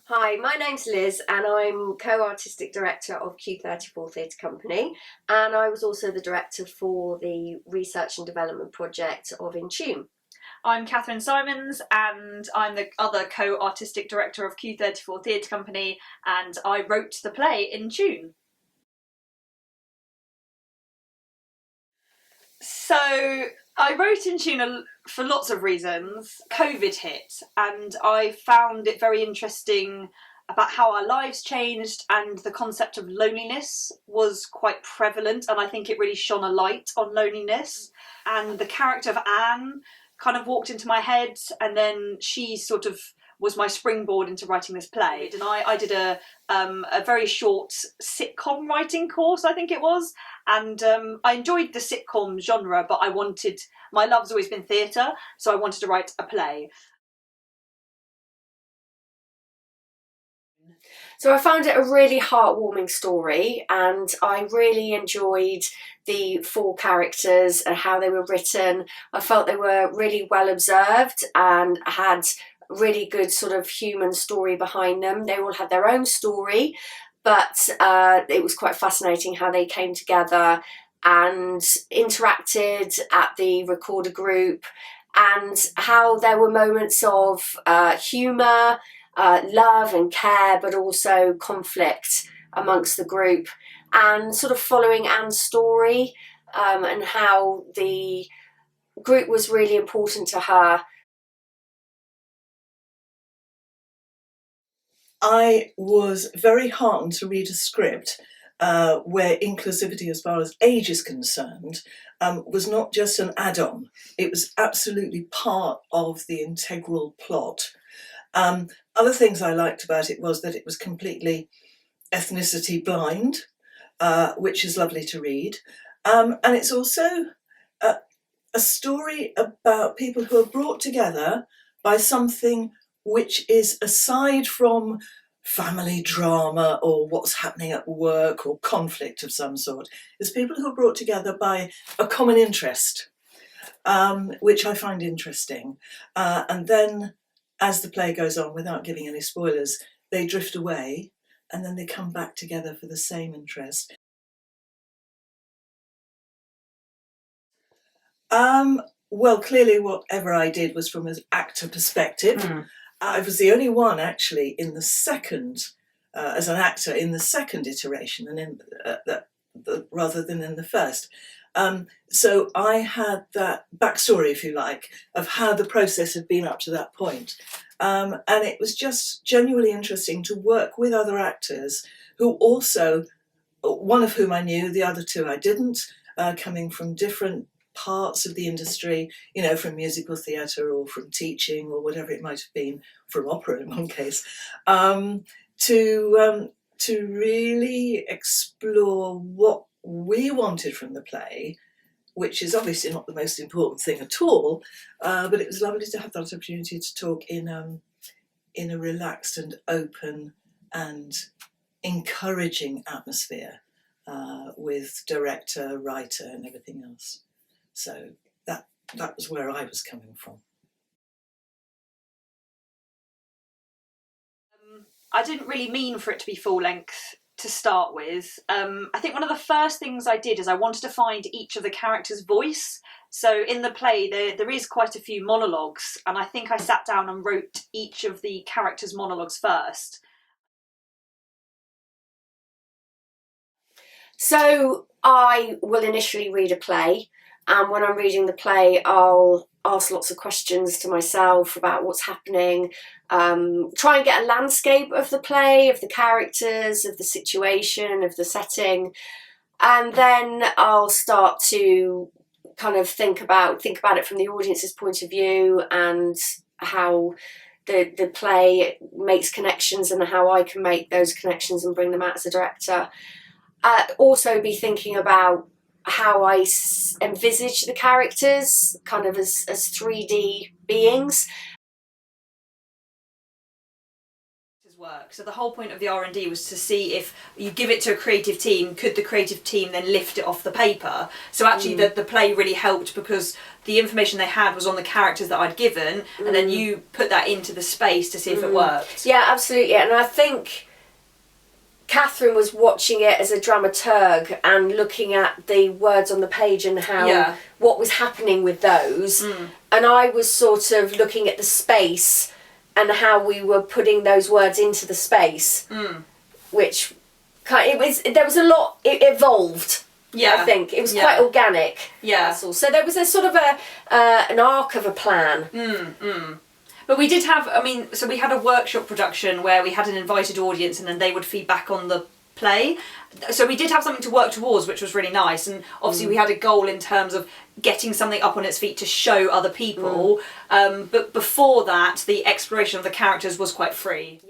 Hi, my name's Liz and I'm Co-Artistic Director of Cue34 Theatre Company, and I was also the director for the research and development project of In Tune. I'm Catherine Simons and I'm the other co-artistic director of Cue34 Theatre Company, and I wrote the play In Tune. So I wrote In Tune for lots of reasons. COVID hit and I found it very interesting about how our lives changed, and the concept of loneliness was quite prevalent, and I think it really shone a light on loneliness. And the character of Anne kind of walked into my head, and then she sort of was my springboard into writing this play. And I did a very short sitcom writing course, I think it was, and I enjoyed the sitcom genre, but my love's always been theatre, so I wanted to write a play. So I found it a really heartwarming story, and I really enjoyed the four characters and how they were written. I felt they were really well observed and had really good sort of human story behind them. They all had their own story, but it was quite fascinating how they came together and interacted at the recorder group, and how there were moments of humour, love and care, but also conflict amongst the group, and sort of following Anne's story, and how the group was really important to her. I was very heartened to read a script where inclusivity as far as age is concerned was not just an add-on, it was absolutely part of the integral plot. Other things I liked about it was that it was completely ethnicity blind, which is lovely to read. And it's also a story about people who are brought together by something which is aside from family drama or what's happening at work or conflict of some sort. It's people who are brought together by a common interest, which I find interesting. And then as the play goes on, without giving any spoilers, they drift away and then they come back together for the same interest. Well, clearly whatever I did was from an actor perspective. I was the only one actually in the second, as an actor, in the second iteration, and in rather than in the first. So I had that backstory, if you like, of how the process had been up to that point. And it was just genuinely interesting to work with other actors who also, one of whom I knew, the other two I didn't, coming from different parts of the industry, you know, from musical theatre or from teaching or whatever it might have been, from opera in one case, to really explore what we wanted from the play, which is obviously not the most important thing at all, but it was lovely to have that opportunity to talk in a relaxed and open and encouraging atmosphere with director, writer and everything else. So that was where I was coming from. I didn't really mean for it to be full length to start with. I think one of the first things I did is I wanted to find each of the characters' voice. So in the play there is quite a few monologues, and I think I sat down and wrote each of the characters' monologues first. So I will initially read a play, and when I'm reading the play I'll ask lots of questions to myself about what's happening, try and get a landscape of the play, of the characters, of the situation, of the setting, and then I'll start to kind of think about it from the audience's point of view, and how the play makes connections and how I can make those connections and bring them out as a director. Also be thinking about how I envisage the characters kind of as 3D beings. work. So the whole point of the R&D was to see if you give it to a creative team, could the creative team then lift it off the paper? So actually the play really helped because the information they had was on the characters that I'd given, and then you put that into the space to see if it worked. Yeah, absolutely. And I think Catherine was watching it as a dramaturg and looking at the words on the page and how what was happening with those, and I was sort of looking at the space and how we were putting those words into the space, which there was a lot. It evolved. I think it was quite organic. So there was a sort of an arc of a plan. But we did have, so we had a workshop production where we had an invited audience and then they would feed back on the play. So we did have something to work towards, which was really nice. And obviously we had a goal in terms of getting something up on its feet to show other people. But before that, the exploration of the characters was quite free.